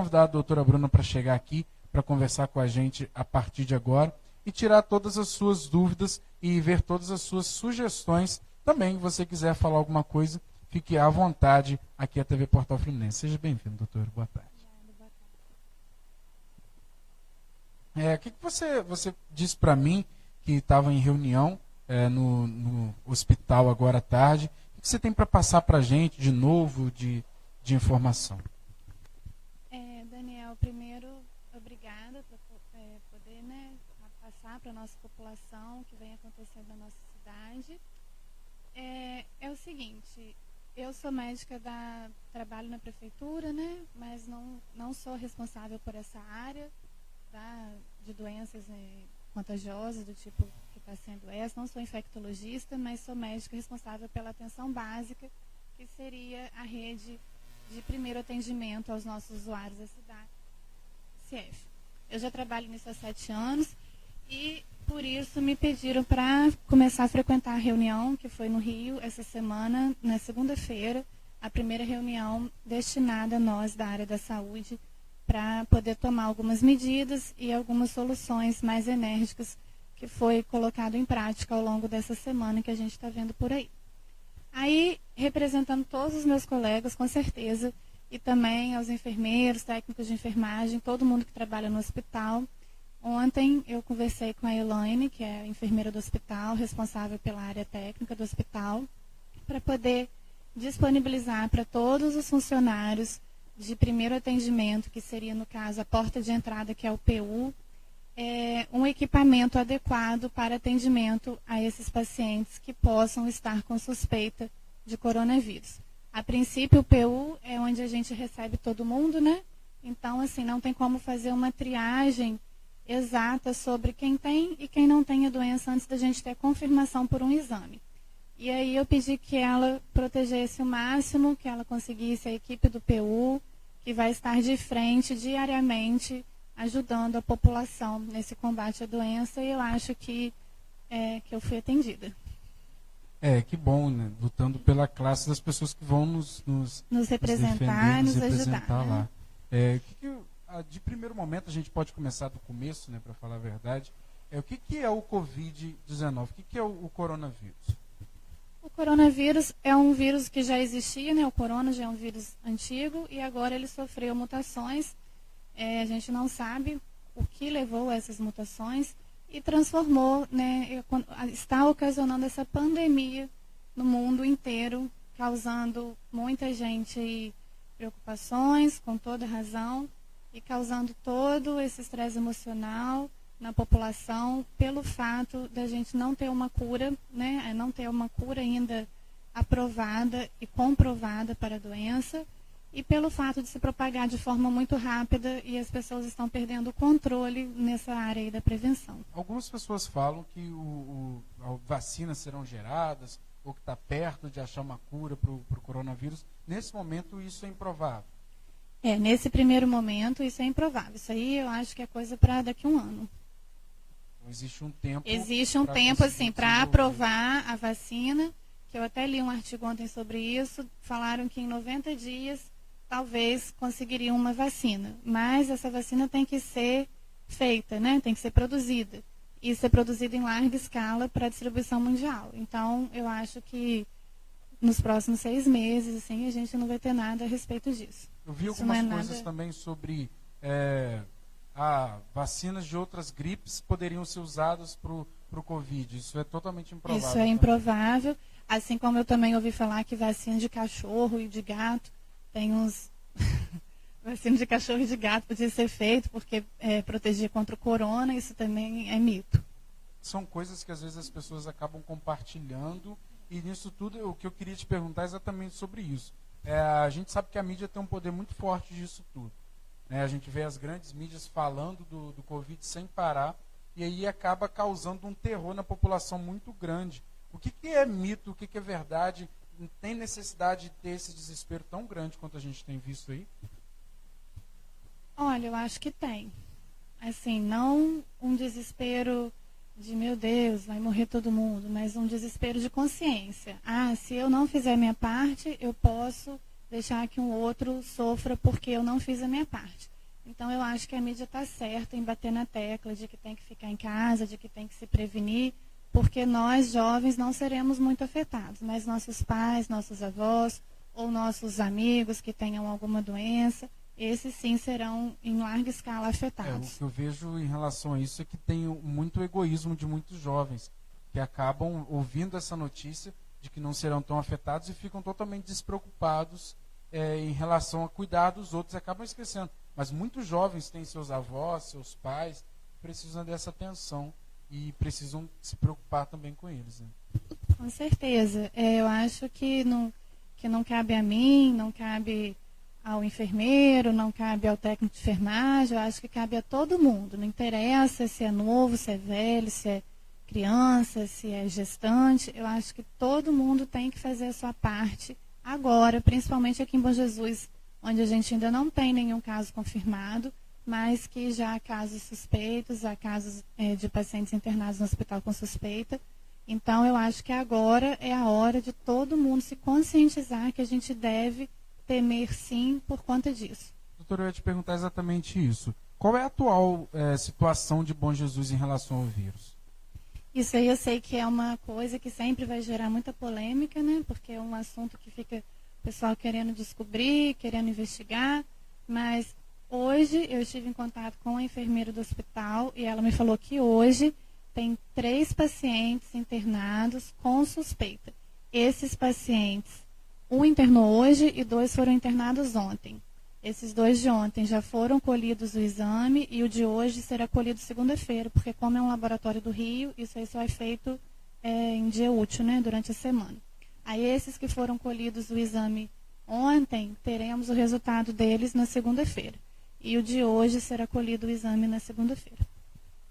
convidar a doutora Bruna para chegar aqui, para conversar com a gente a partir de agora e tirar todas as suas dúvidas e ver todas as suas sugestões. Também, se você quiser falar alguma coisa, fique à vontade aqui à TV Portal Fluminense. Seja bem-vindo, doutora. Boa tarde. O que você disse para mim que estava em reunião no hospital agora à tarde? O que você tem para passar para a gente de novo, de informação? Daniel, primeiro, obrigada por poder passar para a nossa população o que vem acontecendo na nossa cidade. É o seguinte, eu sou médica trabalho na prefeitura, né, mas não sou responsável por essa área de doenças contagiosas do tipo que está sendo essa. Não sou infectologista, mas sou médica responsável pela atenção básica, que seria a rede de primeiro atendimento aos nossos usuários da cidade, CF. Eu já trabalho nisso há 7 anos e, por isso, me pediram para começar a frequentar a reunião que foi no Rio essa semana, na segunda-feira, a primeira reunião destinada a nós da área da saúde, para poder tomar algumas medidas e algumas soluções mais enérgicas que foi colocado em prática ao longo dessa semana que a gente está vendo por aí. Aí, representando todos os meus colegas, com certeza, e também aos enfermeiros, técnicos de enfermagem, todo mundo que trabalha no hospital. Ontem eu conversei com a Elaine, que é a enfermeira do hospital, responsável pela área técnica do hospital, para poder disponibilizar para todos os funcionários de primeiro atendimento, que seria, no caso, a porta de entrada, que é o PU, um equipamento adequado para atendimento a esses pacientes que possam estar com suspeita de coronavírus. A princípio, o PU é onde a gente recebe todo mundo, né? Então, assim, não tem como fazer uma triagem exata sobre quem tem e quem não tem a doença antes da gente ter confirmação por um exame. E aí eu pedi que ela protegesse o máximo, que ela conseguisse a equipe do PU, que vai estar de frente diariamente, ajudando a população nesse combate à doença, e eu acho que eu fui atendida. Que bom, né? Lutando pela classe das pessoas que vão nos representar, nos representar ajudar, lá. De primeiro momento, a gente pode começar do começo, né, para falar a verdade. O que é o Covid-19? O que é o coronavírus? O coronavírus é um vírus que já existia, né? O corona já é um vírus antigo e agora ele sofreu mutações. A gente não sabe o que levou a essas mutações e transformou, né? Está ocasionando essa pandemia no mundo inteiro, causando muita gente preocupações, com toda razão, e causando todo esse estresse emocional na população pelo fato da gente não ter uma cura, né? Não ter uma cura ainda aprovada e comprovada para a doença, e pelo fato de se propagar de forma muito rápida e as pessoas estão perdendo o controle nessa área aí da prevenção. Algumas pessoas falam que vacinas serão geradas ou que está perto de achar uma cura para o coronavírus. Nesse momento, isso é improvável. Nesse primeiro momento, isso é improvável. Isso aí eu acho que é coisa para daqui a um ano. Então, existe um tempo... Existe um tempo, assim, para aprovar a vacina, que eu até li um artigo ontem sobre isso, falaram que em 90 dias talvez conseguiriam uma vacina, mas essa vacina tem que ser feita, né? Tem que ser produzida, e ser produzida em larga escala para distribuição mundial. Então, eu acho que nos próximos 6 meses, assim, a gente não vai ter nada a respeito disso. Eu vi Isso algumas coisas também sobre vacinas de outras gripes poderiam ser usadas para o Covid. Isso é totalmente improvável. Isso é improvável, assim como eu também ouvi falar que vacina de cachorro e de gato, tem uns... vacina de cachorro e de gato podia ser feito porque protegia contra o corona, isso também é mito. São coisas que às vezes as pessoas acabam compartilhando, e nisso tudo o que eu queria te perguntar é exatamente sobre isso. A gente sabe que a mídia tem um poder muito forte disso tudo. A gente vê as grandes mídias falando do Covid sem parar, e aí acaba causando um terror na população muito grande. O que é mito, o que é verdade? Tem necessidade de ter esse desespero tão grande quanto a gente tem visto aí? Olha, eu acho que tem. Assim, não um desespero de, meu Deus, vai morrer todo mundo, mas um desespero de consciência. Se eu não fizer a minha parte, eu posso deixar que um outro sofra porque eu não fiz a minha parte. Então, eu acho que a mídia está certa em bater na tecla de que tem que ficar em casa, de que tem que se prevenir, porque nós, jovens, não seremos muito afetados, mas nossos pais, nossos avós ou nossos amigos que tenham alguma doença, esses sim serão em larga escala afetados. O que eu vejo em relação a isso é que tem muito egoísmo de muitos jovens que acabam ouvindo essa notícia de que não serão tão afetados e ficam totalmente despreocupados em relação a cuidar dos outros, acabam esquecendo. Mas muitos jovens têm seus avós, seus pais, precisam dessa atenção e precisam se preocupar também com eles. Né? Com certeza. Eu acho que não cabe a mim, não cabe ao enfermeiro, não cabe ao técnico de enfermagem, eu acho que cabe a todo mundo. Não interessa se é novo, se é velho, se é criança, se é gestante. Eu acho que todo mundo tem que fazer a sua parte agora, principalmente aqui em Bom Jesus, onde a gente ainda não tem nenhum caso confirmado, mas que já há casos suspeitos, há casos de pacientes internados no hospital com suspeita. Então, eu acho que agora é a hora de todo mundo se conscientizar que a gente deve temer sim por conta disso. Doutora, eu ia te perguntar exatamente isso. Qual é a atual situação de Bom Jesus em relação ao vírus? Isso aí eu sei que é uma coisa que sempre vai gerar muita polêmica, né? Porque é um assunto que fica o pessoal querendo descobrir, querendo investigar, mas hoje eu estive em contato com a enfermeira do hospital e ela me falou que hoje tem 3 pacientes internados com suspeita. Esses pacientes, um internou hoje e 2 foram internados ontem. Esses 2 de ontem já foram colhidos o exame e o de hoje será colhido segunda-feira, porque como é um laboratório do Rio, isso aí só é feito em dia útil, né, durante a semana. Aí esses que foram colhidos o exame ontem, teremos o resultado deles na segunda-feira. E o de hoje será colhido o exame na segunda-feira.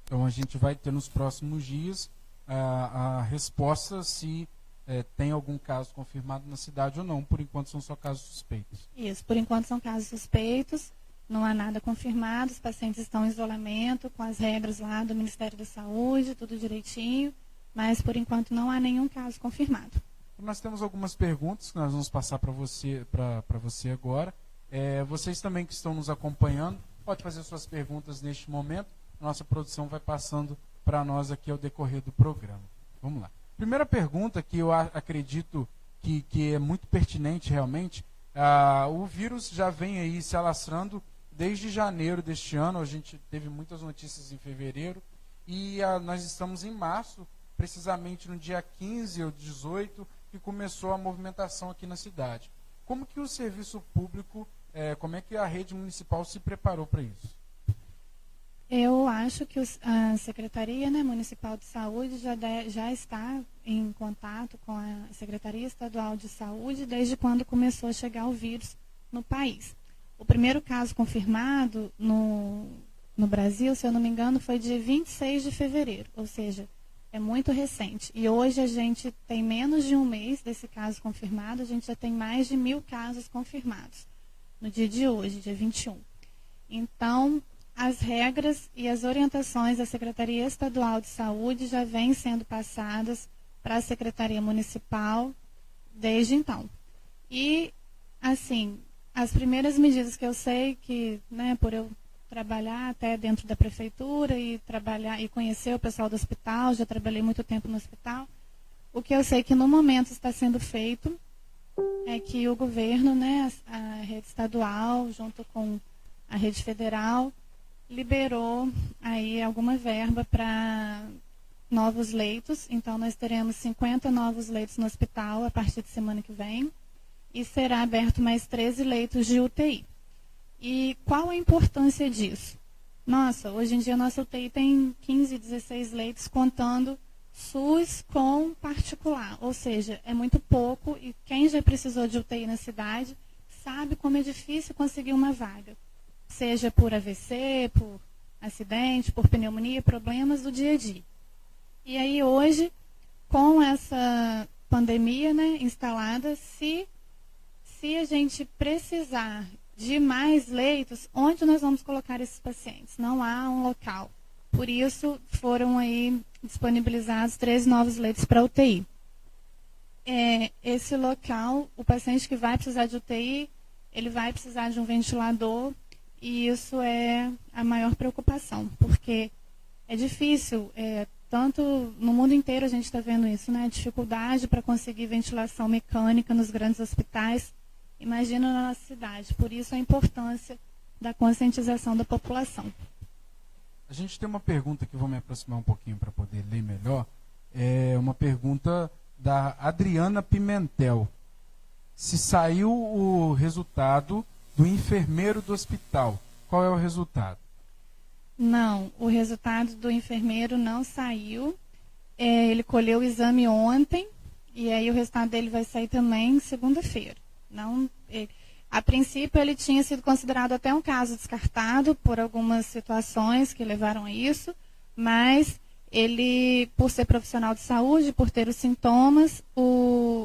Então a gente vai ter nos próximos dias a resposta se tem algum caso confirmado na cidade ou não. Por enquanto são só casos suspeitos. Isso, por enquanto são casos suspeitos, não há nada confirmado, os pacientes estão em isolamento, com as regras lá do Ministério da Saúde, tudo direitinho, mas por enquanto não há nenhum caso confirmado. Nós temos algumas perguntas que nós vamos passar para você agora. Vocês também que estão nos acompanhando, pode fazer suas perguntas neste momento. Nossa produção vai passando para nós aqui ao decorrer do programa. Vamos lá. Primeira pergunta que eu acredito que é muito pertinente realmente. O vírus já vem aí se alastrando desde janeiro deste ano. A gente teve muitas notícias em fevereiro e nós estamos em março, precisamente no dia 15 ou 18, que começou a movimentação aqui na cidade. Como que o serviço público, como é que a rede municipal se preparou para isso? Eu acho que a Secretaria Municipal de Saúde já está em contato com a Secretaria Estadual de Saúde desde quando começou a chegar o vírus no país. O primeiro caso confirmado no Brasil, se eu não me engano, foi dia 26 de fevereiro, ou seja, é muito recente. E hoje a gente tem menos de um mês desse caso confirmado, a gente já tem mais de 1.000 casos confirmados no dia de hoje, dia 21. Então, as regras e as orientações da Secretaria Estadual de Saúde já vêm sendo passadas para a Secretaria Municipal desde então. E, assim, as primeiras medidas que eu sei que, por eu trabalhar até dentro da prefeitura e trabalhar e conhecer o pessoal do hospital, já trabalhei muito tempo no hospital, o que eu sei que no momento está sendo feito é que o governo, a rede estadual, junto com a rede federal, liberou aí alguma verba para novos leitos. Então, nós teremos 50 novos leitos no hospital a partir de semana que vem e será aberto mais 13 leitos de UTI. E qual a importância disso? Nossa, hoje em dia a nossa UTI tem 15, 16 leitos contando SUS com particular, ou seja, é muito pouco e quem já precisou de UTI na cidade sabe como é difícil conseguir uma vaga. Seja por AVC, por acidente, por pneumonia, problemas do dia a dia. E aí hoje, com essa pandemia instalada, se a gente precisar de mais leitos, onde nós vamos colocar esses pacientes? Não há um local. Por isso, foram aí disponibilizados 13 novos leitos para UTI. Esse local, o paciente que vai precisar de UTI, ele vai precisar de um ventilador. e isso é a maior preocupação, porque é difícil, tanto no mundo inteiro a gente está vendo isso, né? Dificuldade para conseguir ventilação mecânica nos grandes hospitais, imagina na nossa cidade. Por isso a importância da conscientização da população. A gente tem uma pergunta que vou me aproximar um pouquinho para poder ler melhor. É uma pergunta da Adriana Pimentel. Se saiu o resultado do enfermeiro do hospital, qual é o resultado? Não, o resultado do enfermeiro não saiu. Ele colheu o exame ontem e aí o resultado dele vai sair também segunda-feira. A princípio ele tinha sido considerado até um caso descartado por algumas situações que levaram a isso, mas ele, por ser profissional de saúde, por ter os sintomas,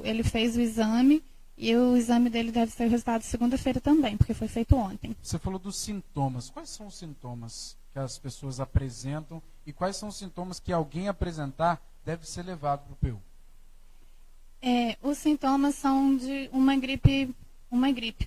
ele fez o exame e o exame dele deve ser o resultado segunda-feira também, porque foi feito ontem. Você falou dos sintomas. Quais são os sintomas que as pessoas apresentam e quais são os sintomas que alguém apresentar deve ser levado para o PU? Os sintomas são de uma gripe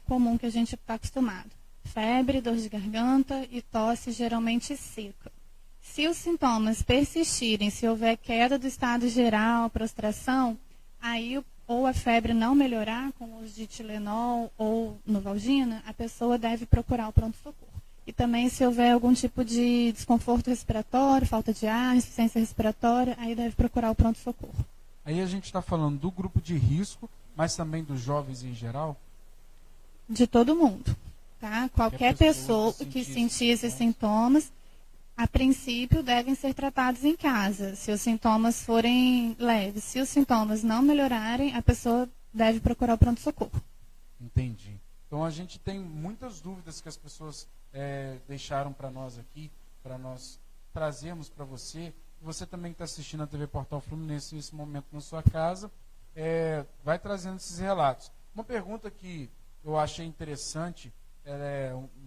comum que a gente está acostumado. Febre, dor de garganta e tosse geralmente seca. Se os sintomas persistirem, se houver queda do estado geral, prostração, aí ou a febre não melhorar com o uso de Tilenol ou Novalgina, a pessoa deve procurar o pronto-socorro. E também se houver algum tipo de desconforto respiratório, falta de ar, insuficiência respiratória, aí deve procurar o pronto-socorro. Aí a gente está falando do grupo de risco, mas também dos jovens em geral? De todo mundo. Tá? Qualquer pessoa que sentir esses sintomas, a princípio, devem ser tratados em casa, se os sintomas forem leves. Se os sintomas não melhorarem, a pessoa deve procurar o pronto-socorro. Entendi. Então a gente tem muitas dúvidas que as pessoas deixaram para nós aqui, para nós trazermos para você. Você também que está assistindo a TV Portal Fluminense nesse momento na sua casa, vai trazendo esses relatos. Uma pergunta que eu achei interessante,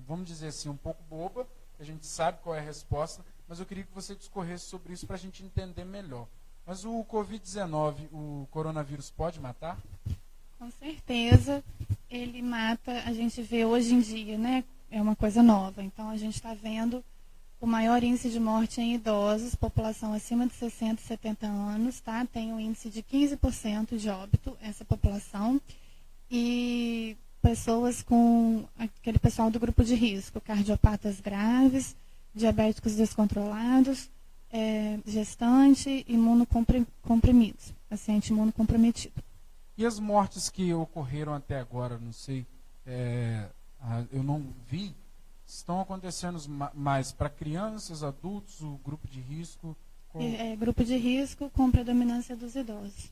vamos dizer assim, um pouco boba, a gente sabe qual é a resposta, mas eu queria que você discorresse sobre isso para a gente entender melhor. Mas o Covid-19, o coronavírus, pode matar? Com certeza, ele mata, a gente vê hoje em dia, né? É uma coisa nova. Então, a gente está vendo o maior índice de morte em idosos, população acima de 60 e 70 anos, tá? Tem um índice de 15% de óbito, essa população. E pessoas com aquele pessoal do grupo de risco, cardiopatas graves, diabéticos descontrolados, gestante, imunocomprimidos, paciente imunocomprometido. E as mortes que ocorreram até agora, não sei, eu não vi, estão acontecendo mais para crianças, adultos, o grupo de risco? Grupo de risco com predominância dos idosos.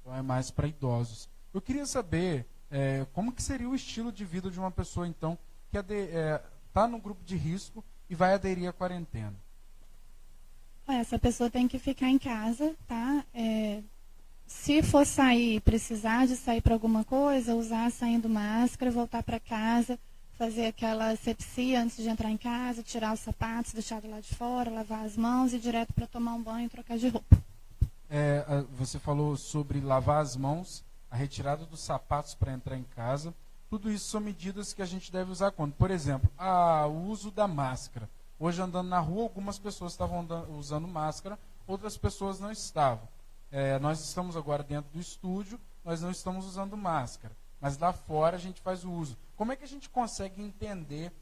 Então é mais para idosos. Eu queria saber como que seria o estilo de vida de uma pessoa, então, que está no grupo de risco e vai aderir à quarentena. Essa pessoa tem que ficar em casa, tá? Se for sair, precisar de sair para alguma coisa, usar saindo máscara, voltar para casa, fazer aquela asepsia antes de entrar em casa, tirar os sapatos, deixar do lado de fora, lavar as mãos e ir direto para tomar um banho e trocar de roupa. Você falou sobre lavar as mãos, a retirada dos sapatos para entrar em casa. Tudo isso são medidas que a gente deve usar quando? Por exemplo, o uso da máscara. Hoje, andando na rua, algumas pessoas estavam usando máscara, outras pessoas não estavam. Nós estamos agora dentro do estúdio, nós não estamos usando máscara, mas lá fora a gente faz o uso. Como é que a gente consegue entender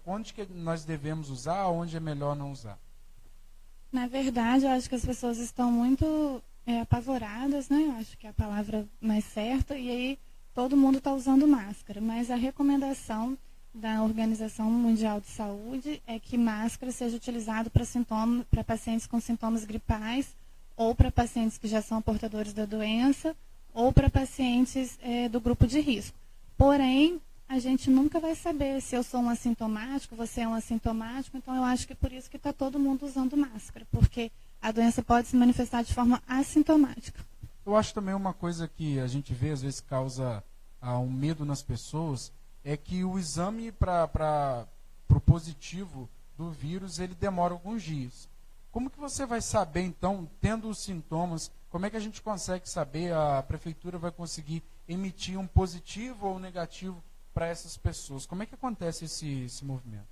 onde que nós devemos usar, onde é melhor não usar? Na verdade, eu acho que as pessoas estão muito apavoradas, né? Eu acho que é a palavra mais certa, e aí todo mundo está usando máscara, mas a recomendação da Organização Mundial de Saúde é que máscara seja utilizado para pacientes com sintomas gripais, ou para pacientes que já são portadores da doença, ou para pacientes do grupo de risco. Porém, a gente nunca vai saber se eu sou um assintomático, você é um assintomático, então eu acho que é por isso que está todo mundo usando máscara, porque a doença pode se manifestar de forma assintomática. Eu acho também uma coisa que a gente vê, às vezes causa um medo nas pessoas, é que o exame para o positivo do vírus, ele demora alguns dias. Como que você vai saber, então, tendo os sintomas, como é que a gente consegue saber, a prefeitura vai conseguir emitir um positivo ou negativo para essas pessoas. Como é que acontece esse movimento?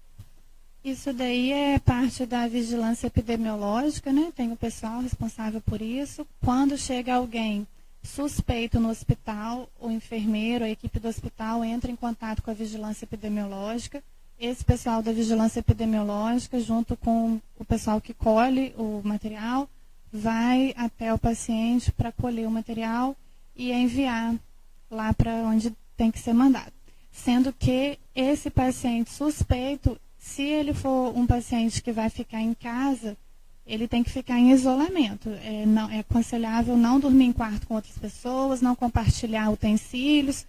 Isso daí é parte da vigilância epidemiológica, né? Tem o pessoal responsável por isso. Quando chega alguém suspeito no hospital, o enfermeiro, a equipe do hospital entra em contato com a vigilância epidemiológica. Esse pessoal da vigilância epidemiológica, junto com o pessoal que colhe o material, vai até o paciente para colher o material e enviar lá para onde tem que ser mandado. Sendo que esse paciente suspeito, se ele for um paciente que vai ficar em casa, ele tem que ficar em isolamento. É aconselhável não dormir em quarto com outras pessoas, não compartilhar utensílios.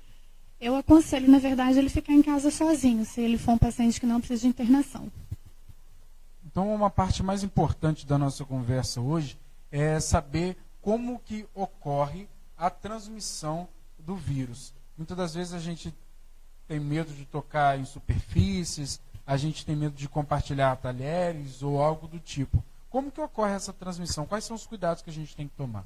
Eu aconselho, na verdade, ele ficar em casa sozinho, se ele for um paciente que não precisa de internação. Então, uma parte mais importante da nossa conversa hoje é saber como que ocorre a transmissão do vírus. Muitas das vezes a gente tem medo de tocar em superfícies, a gente tem medo de compartilhar talheres ou algo do tipo. Como que ocorre essa transmissão? Quais são os cuidados que a gente tem que tomar?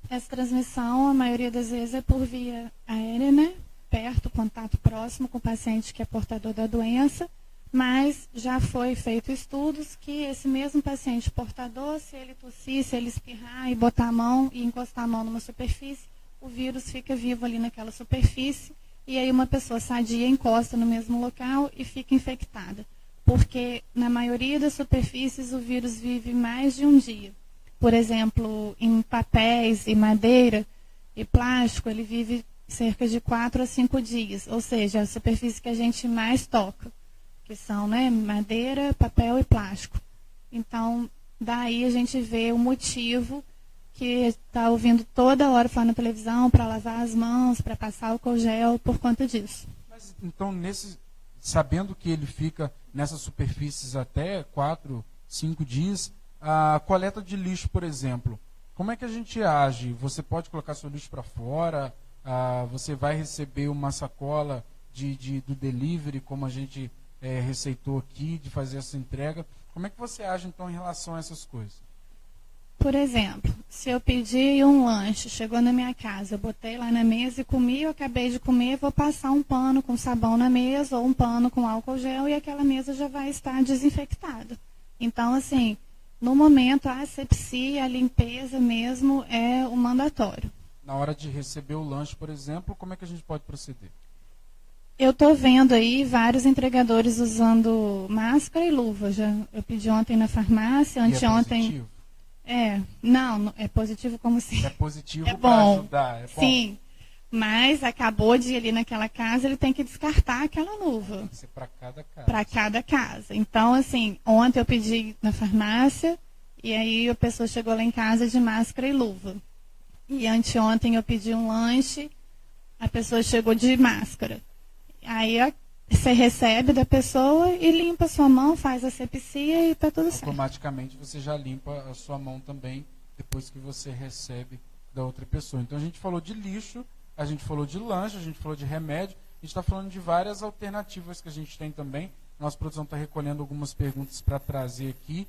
Essa transmissão, a maioria das vezes, é por via aérea, né? Perto, contato próximo com o paciente que é portador da doença, mas já foi feito estudos que esse mesmo paciente portador, se ele tossir, se ele espirrar e botar a mão e encostar a mão numa superfície, o vírus fica vivo ali naquela superfície e aí uma pessoa sadia encosta no mesmo local e fica infectada. Porque na maioria das superfícies o vírus vive mais de um dia. Por exemplo, em papéis e madeira e plástico, ele vive cerca de 4 a 5 dias, ou seja, a superfície que a gente mais toca, que são, né, madeira, papel e plástico. Então, daí a gente vê o motivo que está ouvindo toda hora falar na televisão para lavar as mãos, para passar álcool gel, por conta disso. Mas, então, sabendo que ele fica nessas superfícies até 4, 5 dias, a coleta de lixo, por exemplo, como é que a gente age? Você pode colocar seu lixo para fora? Você vai receber uma sacola do delivery, como a gente receitou aqui, de fazer essa entrega. Como é que você age, então, em relação a essas coisas? Por exemplo, se eu pedir um lanche, chegou na minha casa, eu botei lá na mesa e comi, eu acabei de comer, vou passar um pano com sabão na mesa ou um pano com álcool gel e aquela mesa já vai estar desinfectada. Então, assim, no momento, a asepsia, a limpeza mesmo é o mandatório. Na hora de receber o lanche, por exemplo, como é que a gente pode proceder? Eu estou vendo aí vários entregadores usando máscara e luva. Eu pedi ontem na farmácia, anteontem. É positivo? Não, é positivo como se. É positivo é para bom. ajudar, é bom. Sim, mas acabou de ir ali naquela casa, ele tem que descartar aquela luva. Tem que ser para cada casa. Para cada casa. Então, assim, ontem eu pedi na farmácia e aí a pessoa chegou lá em casa de máscara e luva. E anteontem eu pedi um lanche, a pessoa chegou de máscara. Aí você recebe da pessoa e limpa a sua mão, faz a asepsia e está tudo certo. Automaticamente você já limpa a sua mão também, depois que você recebe da outra pessoa. Então a gente falou de lixo, a gente falou de lanche, a gente falou de remédio, a gente está falando de várias alternativas que a gente tem também. Nossa produção está recolhendo algumas perguntas para trazer aqui.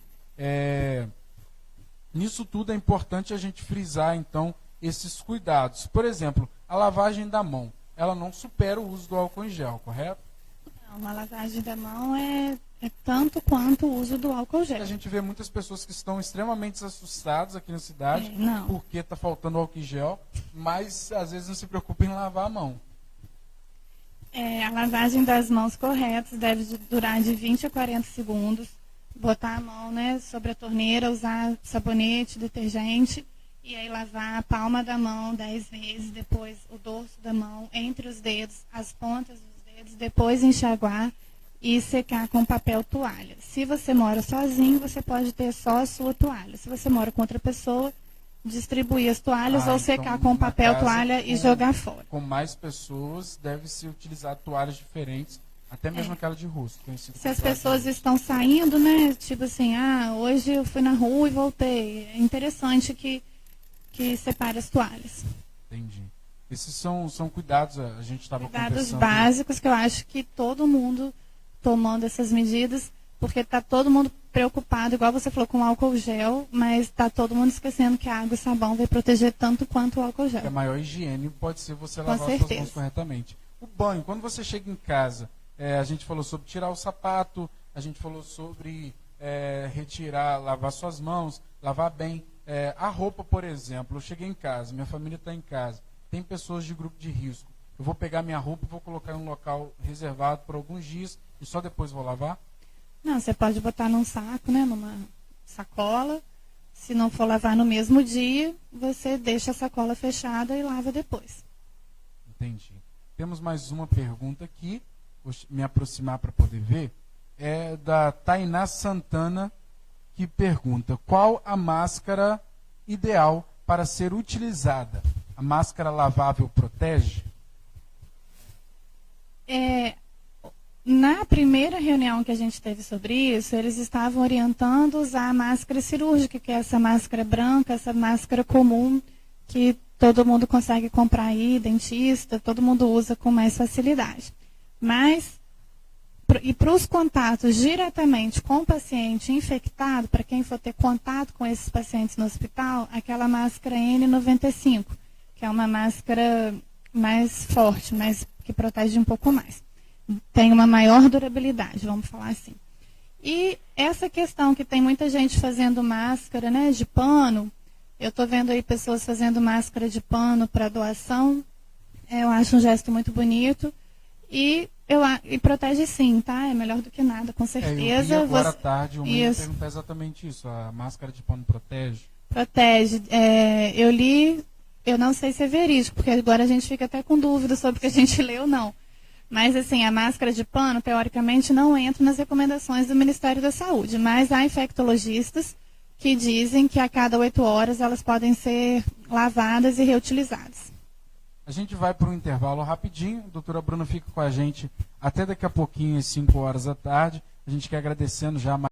Nisso tudo é importante a gente frisar, então, esses cuidados. Por exemplo, a lavagem da mão, ela não supera o uso do álcool em gel, correto? Não, a lavagem da mão é tanto quanto o uso do álcool gel. A gente vê muitas pessoas que estão extremamente assustadas aqui na cidade porque está faltando álcool em gel, mas às vezes não se preocupa em lavar a mão. A lavagem das mãos corretas deve durar de 20 a 40 segundos. Botar a mão, né, sobre a torneira, usar sabonete, detergente. E aí lavar a palma da mão 10 vezes, depois o dorso da mão, entre os dedos, as pontas dos dedos, depois enxaguar e secar com papel toalha. Se você mora sozinho, você pode ter só a sua toalha. Se você mora com outra pessoa, distribuir as toalhas ou secar com papel toalha e jogar fora. Com mais pessoas, deve-se utilizar toalhas diferentes, até mesmo aquela de rosto. Se as pessoas estão saindo, né, tipo assim, hoje eu fui na rua e voltei. É interessante que separe as toalhas. Entendi. Esses são cuidados, a gente estava conversando. Cuidados básicos que eu acho que todo mundo tomando essas medidas, porque está todo mundo preocupado, igual você falou, com álcool gel, mas está todo mundo esquecendo que a água e sabão vai proteger tanto quanto o álcool gel. A maior higiene pode ser você lavar as suas mãos corretamente. O banho, quando você chega em casa, a gente falou sobre tirar o sapato, a gente falou sobre retirar, lavar suas mãos, lavar bem. A roupa, por exemplo, eu cheguei em casa, minha família está em casa, tem pessoas de grupo de risco. Eu vou pegar minha roupa e vou colocar em um local reservado por alguns dias e só depois vou lavar? Não, você pode botar num saco, né, numa sacola. Se não for lavar no mesmo dia, você deixa a sacola fechada e lava depois. Entendi. Temos mais uma pergunta aqui, vou me aproximar para poder ver. É da Tainá Santana, que pergunta: qual a máscara ideal para ser utilizada? A máscara lavável protege? Na primeira reunião que a gente teve sobre isso, eles estavam orientando usar a máscara cirúrgica, que é essa máscara branca, essa máscara comum, que todo mundo consegue comprar aí, dentista, todo mundo usa com mais facilidade. Mas, e para os contatos diretamente com o paciente infectado, para quem for ter contato com esses pacientes no hospital, aquela máscara N95, que é uma máscara mais forte, mas que protege um pouco mais. Tem uma maior durabilidade, vamos falar assim. E essa questão que tem muita gente fazendo máscara, né, de pano, eu estou vendo aí pessoas fazendo máscara de pano para doação, eu acho um gesto muito bonito e protege sim, tá? É melhor do que nada, com certeza. Eu vi agora à tarde uma ia perguntar exatamente isso, a máscara de pano protege? Protege. Eu li, eu não sei se é verídico, porque agora a gente fica até com dúvida sobre o que a gente leu ou não. Mas, assim, a máscara de pano, teoricamente, não entra nas recomendações do Ministério da Saúde. Mas há infectologistas que dizem que a cada 8 horas elas podem ser lavadas e reutilizadas. A gente vai para um intervalo rapidinho. A doutora Bruna fica com a gente até daqui a pouquinho, às 5 horas da tarde. A gente quer agradecendo já